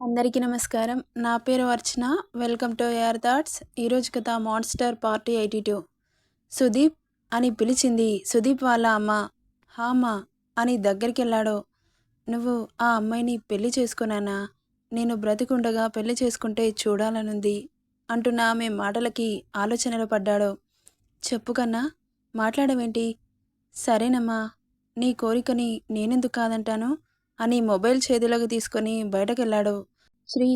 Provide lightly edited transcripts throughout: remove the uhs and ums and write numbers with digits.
అందరికీ నమస్కారం. నా పేరు Archana. Welcome to air thoughts. ఈరోజు కథ మాన్స్టర్ పార్టీ 82. సుదీప్ అని పిలిచింది సుదీప్ వాళ్ళ అమ్మ. హా అమ్మా అని దగ్గరికెళ్ళాడు. నువ్వు ఆ అమ్మాయిని పెళ్లి చేసుకున్నానా? నేను బ్రతికుండగా పెళ్లి చేసుకుంటే చూడాలనుంది అంటున్న ఆమె మాటలకి ఆలోచనలో పడ్డాడు. చెప్పు కన్నా, మాట్లాడవేంటి? సరేనమ్మా, నీ కోరికని నేనెందుకు కాదంటాను అని మొబైల్ చేతిలోకి తీసుకొని బయటకెళ్ళాడు. శ్రీ,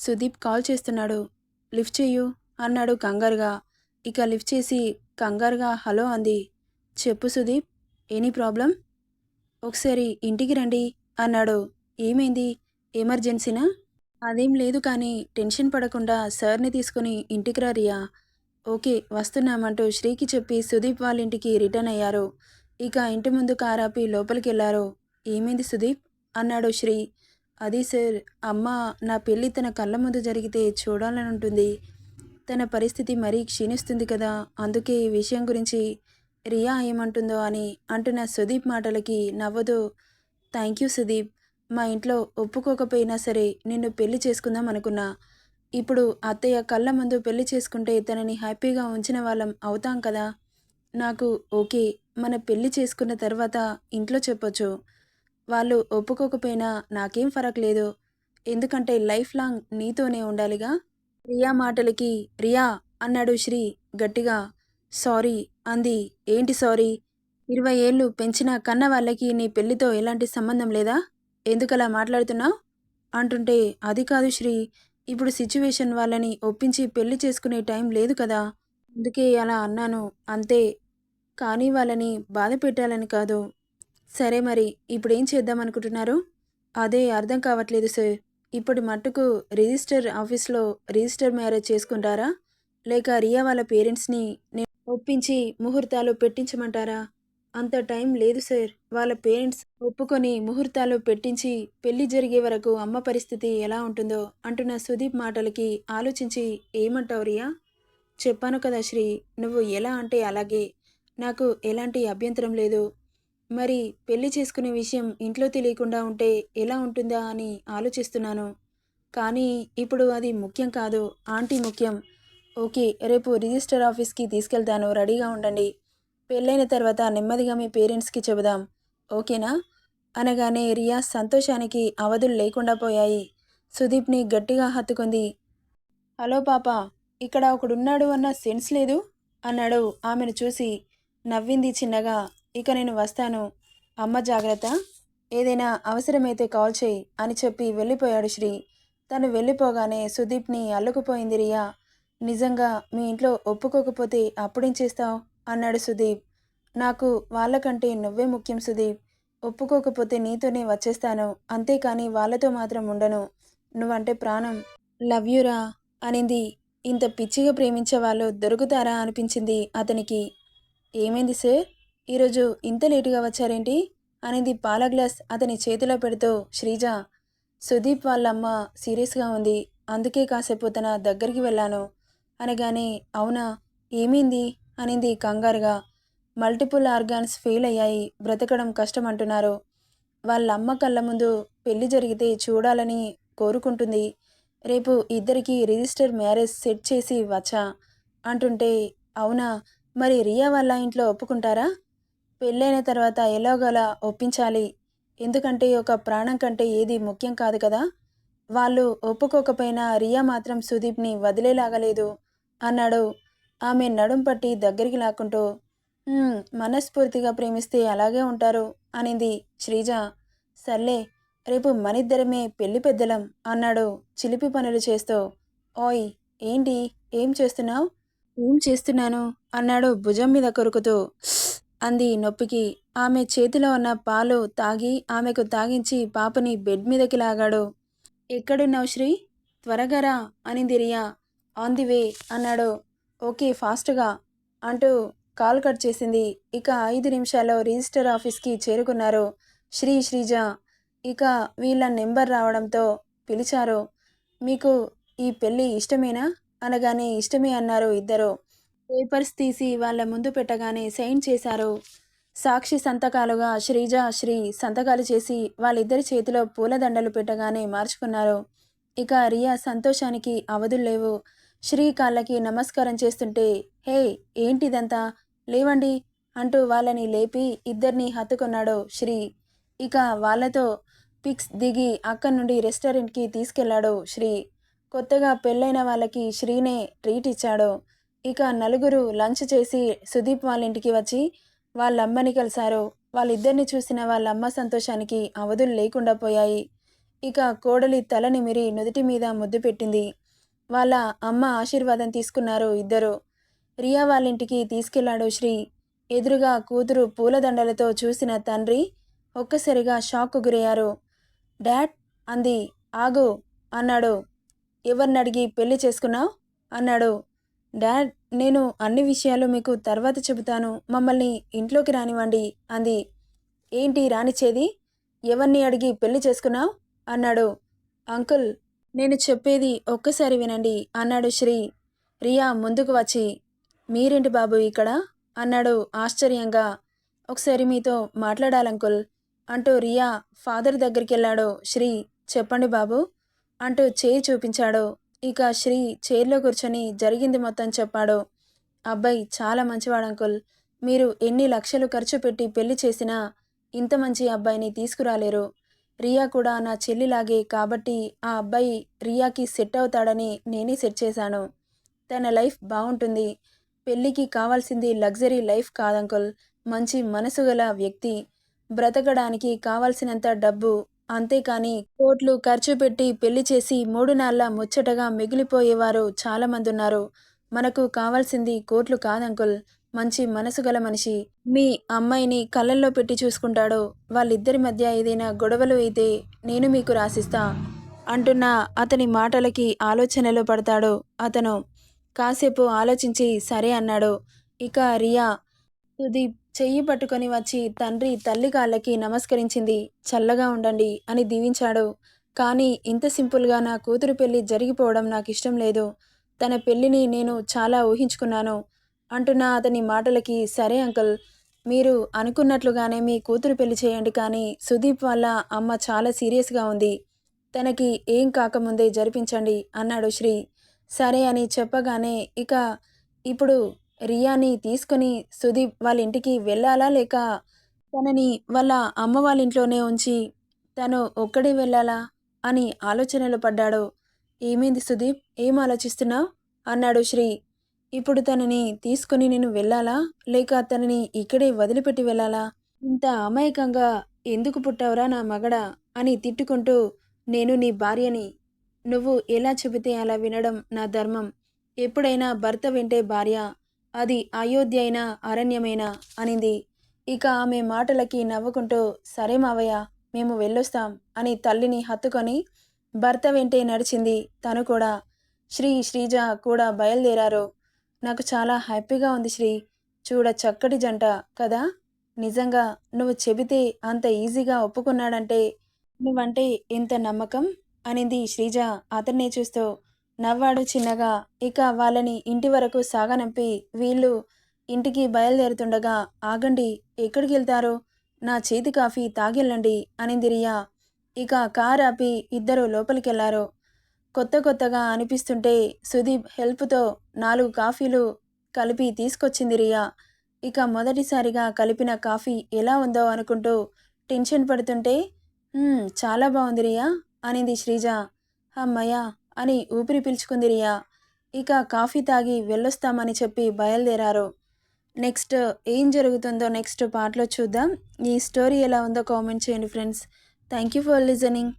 సుదీప్ కాల్ చేస్తున్నాడు, లిఫ్ట్ చెయ్యు అన్నాడు కంగారుగా. ఇక లిఫ్ట్ చేసి కంగారుగా హలో అంది. చెప్పు సుదీప్, ఎనీ ప్రాబ్లం? ఒకసారి ఇంటికి రండి అన్నాడు. ఏమైంది? ఎమర్జెన్సీనా? అదేం లేదు కానీ టెన్షన్ పడకుండా సార్ని తీసుకుని ఇంటికి రా రియా. ఓకే వస్తున్నామంటూ శ్రీకి చెప్పి సుదీప్ వాళ్ళ ఇంటికి రిటర్న్ అయ్యారు. ఇక ఇంటి ముందు కారాపి లోపలికెళ్లారు. ఏమైంది సుదీప్ అన్నాడు శ్రీ. అది సార్, అమ్మ నా పెళ్ళి తన కళ్ళ ముందు జరిగితే చూడాలనుంటుంది. తన పరిస్థితి మరీ క్షీణిస్తుంది కదా, అందుకే ఈ విషయం గురించి రియా ఏమంటుందో అని అంటున్న సుదీప్ మాటలకి నవ్వుతూ, థ్యాంక్ యూ సుదీప్, మా ఇంట్లో ఒప్పుకోకపోయినా సరే నిన్ను పెళ్లి చేసుకుందాం అనుకున్నా. ఇప్పుడు అత్తయ్య కళ్ళ ముందు పెళ్లి చేసుకుంటే తనని హ్యాపీగా ఉంచిన వాళ్ళం అవుతాం కదా. నాకు ఓకే, మన పెళ్లి చేసుకున్న తర్వాత ఇంట్లో చెప్పొచ్చు. వాళ్ళు ఒప్పుకోకపోయినా నాకేం ఫరక్ లేదు. ఎందుకంటే లైఫ్ లాంగ్ నీతోనే ఉండాలిగా. రియా మాటలకి రియా అన్నాడు శ్రీ గట్టిగా. సారీ అంది. ఏంటి సారీ? 20 ఏళ్ళు పెంచిన కన్న వాళ్ళకి నీ పెళ్లితో ఎలాంటి సంబంధం లేదా? ఎందుకలా మాట్లాడుతున్నావు అంటుంటే, అది కాదు శ్రీ, ఇప్పుడు సిచ్యువేషన్ వాళ్ళని ఒప్పించి పెళ్లి చేసుకునే టైం లేదు కదా, అందుకే అలా అన్నాను అంతే, కానీ వాళ్ళని బాధ పెట్టాలని కాదు. సరే మరి ఇప్పుడేం చేద్దాం అనుకుంటున్నారు? అదే అర్థం కావట్లేదు సార్. ఇప్పటి మట్టుకు రిజిస్టర్ ఆఫీస్లో రిజిస్టర్ మ్యారేజ్ చేసుకుంటారా, లేక రియా వాళ్ళ పేరెంట్స్ని ఒప్పించి ముహూర్తాలు పెట్టించమంటారా? అంత టైం లేదు సార్. వాళ్ళ పేరెంట్స్ ఒప్పుకొని ముహూర్తాలు పెట్టించి పెళ్లి జరిగే వరకు అమ్మ పరిస్థితి ఎలా ఉంటుందో అంటున్న సుదీప్ మాటలకి ఆలోచించి, ఏమంటావు రియా? చెప్పాను కదా శ్రీ, నువ్వు ఎలా అంటే అలాగే. నాకు ఎలాంటి అభ్యంతరం లేదు. మరి పెళ్లి చేసుకునే విషయం ఇంట్లో తెలియకుండా ఉంటే ఎలా ఉంటుందా అని ఆలోచిస్తున్నాను. కానీ ఇప్పుడు అది ముఖ్యం కాదు, ఆంటీ ముఖ్యం. ఓకే, రేపు రిజిస్టర్ ఆఫీస్కి తీసుకెళ్తాను, రెడీగా ఉండండి. పెళ్ళైన తర్వాత నెమ్మదిగా మీ పేరెంట్స్కి చెబుదాం, ఓకేనా అనగానే రియా సంతోషానికి అవధులు లేకుండా పోయాయి. సుదీప్ని గట్టిగా హత్తుకుంది. హలో పాప, ఇక్కడ ఒకడున్నాడు అన్న సెన్స్ లేదు అన్నాడు ఆమెను చూసి. నవ్వింది చిన్నగా. ఇక నేను వస్తాను, అమ్మ జాగ్రత్త, ఏదైనా అవసరమైతే కాల్ చేయి అని చెప్పి వెళ్ళిపోయాడు శ్రీ. తను వెళ్ళిపోగానే సుదీప్ని అల్లుకుపోయింది రియా. నిజంగా మీ ఇంట్లో ఒప్పుకోకపోతే అప్పుడేం చేస్తావు అన్నాడు సుదీప్. నాకు వాళ్ళకంటే నువ్వే ముఖ్యం సుదీప్. ఒప్పుకోకపోతే నీతోనే వచ్చేస్తాను, అంతేకాని వాళ్ళతో మాత్రం ఉండను. నువ్వంటే ప్రాణం. లవ్ యూరా అనింది. ఇంత పిచ్చిగా ప్రేమించే వాళ్ళు దొరుకుతారా అనిపించింది అతనికి. ఏమైంది సార్, ఈరోజు ఇంత లేటుగా వచ్చారేంటి అనింది పాల గ్లాస్ అతని చేతిలో పెడుతూ శ్రీజ. సుదీప్ వాళ్ళమ్మ సీరియస్గా ఉంది, అందుకే కాసేపు తన దగ్గరికి వెళ్ళాను అనగానే, అవునా, ఏమైంది అనింది కంగారుగా. మల్టిపుల్ ఆర్గాన్స్ ఫెయిల్ అయ్యాయి, బ్రతకడం కష్టం అంటున్నారు. వాళ్ళమ్మ కళ్ళ ముందు పెళ్లి జరిగితే చూడాలని కోరుకుంటుంది. రేపు ఇద్దరికి రిజిస్టర్ మ్యారేజ్ సెట్ చేసి వచ్చా అంటుంటే, అవునా, మరి రియా వాళ్ళ ఇంట్లో ఒప్పుకుంటారా? పెళ్ళైన తర్వాత ఎలాగోలా ఒప్పించాలి, ఎందుకంటే ఒక ప్రాణం కంటే ఏది ముఖ్యం కాదు కదా. వాళ్ళు ఒప్పుకోకపోయినా రియా మాత్రం సుదీప్ని వదిలేలాగలేదు అన్నాడు ఆమె నడుం పట్టి దగ్గరికి లాక్కుంటూ. మనస్ఫూర్తిగా ప్రేమిస్తే అలాగే ఉంటారు అనింది శ్రీజ. సర్లే, రేపు మనిద్దరమే పెళ్లి పెద్దలం అన్నాడు చిలిపి పనులు చేస్తూ. ఓయ్, ఏంటి, ఏం చేస్తున్నావు? ఏం చేస్తున్నాను అన్నాడు భుజం మీద కొరుకుతూ. అంది నొప్పికి. ఆమె చేతిలో ఉన్న పాలు తాగి ఆమెకు తాగించి పాపని బెడ్ మీదకి లాగాడు. ఎక్కడున్నావు శ్రీ, త్వరగా రా అనింది రియా. ఆన్ ది వే అన్నాడు. ఓకే ఫాస్ట్గా అంటూ కాల్ కట్ చేసింది. ఇక 5 నిమిషాల్లో రిజిస్టర్ ఆఫీస్కి చేరుకున్నారు శ్రీజ. ఇక వీళ్ళ నెంబర్ రావడంతో పిలిచారు. మీకు ఈ పెళ్ళి ఇష్టమేనా అనగానే ఇష్టమే అన్నారు ఇద్దరు. పేపర్స్ తీసి వాళ్ళ ముందు పెట్టగానే సైన్ చేశారు. సాక్షి సంతకాలుగా శ్రీ సంతకాలు చేసి వాళ్ళిద్దరి చేతిలో పూలదండలు పెట్టగానే మార్చుకున్నారు. ఇక రియా సంతోషానికి అవధులు లేవు. శ్రీ కాళ్ళకి నమస్కారం చేస్తుంటే, హే ఏంటిదంతా, లేవండి అంటూ వాళ్ళని లేపి ఇద్దరిని హత్తుకున్నాడు శ్రీ. ఇక వాళ్ళతో పిక్స్ దిగి అక్కడి నుండి రెస్టారెంట్కి తీసుకెళ్లాడు శ్రీ. కొత్తగా పెళ్ళైన వాళ్ళకి శ్రీనే ట్రీట్ ఇచ్చాడు. ఇక నలుగురు లంచ్ చేసి సుదీప్ వాళ్ళ ఇంటికి వచ్చి వాళ్ళమ్మని కలిశారు. వాళ్ళిద్దరిని చూసిన వాళ్ళమ్మ సంతోషానికి అవధులు లేకుండా పోయాయి. ఇక కోడలి తల నిమిరి నుదుటి మీద ముద్దు పెట్టింది. వాళ్ళ అమ్మ ఆశీర్వాదం తీసుకున్నారు ఇద్దరు. రియా వాళ్ళింటికి తీసుకెళ్లాడు శ్రీ. ఎదురుగా కూతురు పూలదండలతో చూసిన తండ్రి ఒక్కసారిగా షాక్కు గురయ్యారు. డాడ్ అంది. ఆగు అన్నాడు. ఎవరినడిగి పెళ్లి చేసుకున్నావు అన్నాడు. డాడ్ నేను అన్ని విషయాలు మీకు తర్వాత చెబుతాను, మమ్మల్ని ఇంట్లోకి రానివ్వండి అంది. ఏంటి రానిచ్చేది, ఎవరిని అడిగి పెళ్లి చేసుకున్నావు అన్నాడు. అంకుల్ నేను చెప్పేది ఒక్కసారి వినండి అన్నాడు శ్రీ. రియా ముందుకు వచ్చి, మీరేంటి బాబు ఇక్కడ అన్నాడు ఆశ్చర్యంగా. ఒకసారి మీతో మాట్లాడాలంకుల్ అంటూ రియా ఫాదర్ దగ్గరికి వెళ్ళాడు శ్రీ. చెప్పండి బాబు అంటూ చేయి చూపించాడు. ఇక శ్రీ చైర్లో కూర్చొని జరిగింది మొత్తం చెప్పాడు. అబ్బాయి చాలా మంచివాడు అంకుల్, మీరు ఎన్ని లక్షలు ఖర్చు పెట్టి పెళ్లి చేసినా ఇంత మంచి అబ్బాయిని తీసుకురాలేరు. రియా కూడా నా చెల్లిలాగే కాబట్టి ఆ అబ్బాయి రియాకి సెట్ అవుతాడని నేనే సెట్ చేశాను. తన లైఫ్ బాగుంటుంది. పెళ్ళికి కావాల్సింది లగ్జరీ లైఫ్ కాదంకుల్, మంచి మనసు గల వ్యక్తి. బ్రతకడానికి కావాల్సినంత డబ్బు, అంతేకాని కోట్లు ఖర్చు పెట్టి పెళ్లి చేసి 3 నాళ్ళ ముచ్చటగా మిగిలిపోయేవారు చాలామంది ఉన్నారు. మనకు కావాల్సింది కోట్లు కాదంకుల్, మంచి మనసు గల మనిషి. మీ అమ్మాయిని కళ్ళల్లో పెట్టి చూసుకుంటాడు. వాళ్ళిద్దరి మధ్య ఏదైనా గొడవలు అయితే నేను మీకు రాసిస్తా అంటున్న అతని మాటలకి ఆలోచనలో పడతాడు అతను. కాసేపు ఆలోచించి సరే అన్నాడు. ఇక రియా సుదీప్ చెయ్యి పట్టుకొని వచ్చి తండ్రి తల్లి కాళ్ళకి నమస్కరించింది. చల్లగా ఉండండి అని దీవించాడు. కానీ ఇంత సింపుల్గా నా కూతురు పెళ్లి జరిగిపోవడం నాకు ఇష్టం లేదు. తన పెళ్లిని నేను చాలా ఊహించుకున్నాను అంటున్న అతని మాటలకి సరే అంకుల్, మీరు అనుకున్నట్లుగానే మీ కూతురు పెళ్లి చేయండి, కానీ సుదీప్ వాళ్ళ అమ్మ చాలా సీరియస్గా ఉంది. తనకి ఏం కాకముందే జరిపించండి అన్నాడు శ్రీ. సరే అని చెప్పగానే ఇక ఇప్పుడు రియాని తీసుకుని సుదీప్ వాళ్ళ ఇంటికి వెళ్ళాలా, లేక తనని వాళ్ళ అమ్మ వాళ్ళ ఇంట్లోనే ఉంచి తను ఒక్కడే వెళ్ళాలా అని ఆలోచనలో పడ్డాడు. ఏమైంది సుదీప్, ఏం ఆలోచిస్తున్నావు అన్నాడు శ్రీ. ఇప్పుడు తనని తీసుకుని నేను వెళ్ళాలా, లేక తనని ఇక్కడే వదిలిపెట్టి వెళ్ళాలా? ఇంత అమాయకంగా ఎందుకు పుట్టావురా నా మగడా అని తిట్టుకుంటూ, నేను నీ భార్యని, నువ్వు ఎలా చెబితే అలా వినడం నా ధర్మం. ఎప్పుడైనా భర్త వెంటే భార్య, అది అయోధ్య అయినా అరణ్యమైనా అనింది. ఇక ఆమె మాటలకి నవ్వుకుంటూ సరే మావయ్య మేము వెళ్ళొస్తాం అని తల్లిని హత్తుకొని భర్త వెంటే నడిచింది తను కూడా. శ్రీజ కూడా బయలుదేరారు. నాకు చాలా హ్యాపీగా ఉంది శ్రీ, చూడ చక్కటి జంట కదా. నిజంగా నువ్వు చెబితే అంత ఈజీగా ఒప్పుకున్నాడంటే నువ్వంటే ఎంత నమ్మకం అనింది శ్రీజ అతన్నే చూస్తూ. నవ్వాడు చిన్నగా. ఇక వాళ్ళని ఇంటి వరకు సాగనంపి వీళ్ళు ఇంటికి బయలుదేరుతుండగా, ఆగండి ఎక్కడికి వెళ్తారు, నా చేతి కాఫీ తాగెళ్ళండి అనింది రియా. ఇక కార్ ఆపి ఇద్దరు లోపలికెళ్లారు. కొత్తగా అనిపిస్తుంటే సుదీప్ హెల్ప్తో 4 కాఫీలు కలిపి తీసుకొచ్చింది రియా. ఇక మొదటిసారిగా కలిపిన కాఫీ ఎలా ఉందో అనుకుంటూ టెన్షన్ పడుతుంటే, చాలా బాగుంది రియా అనింది శ్రీజ. అమ్మయ్య అని ఊపిరి పీల్చుకుంది రియా. ఇక కాఫీ తాగి వెళ్ళొస్తామని చెప్పి బయలుదేరారు. నెక్స్ట్ ఏం జరుగుతుందో నెక్స్ట్ పార్ట్లో చూద్దాం. ఈ స్టోరీ ఎలా ఉందో కామెంట్ చేయండి friends. Thank you for listening.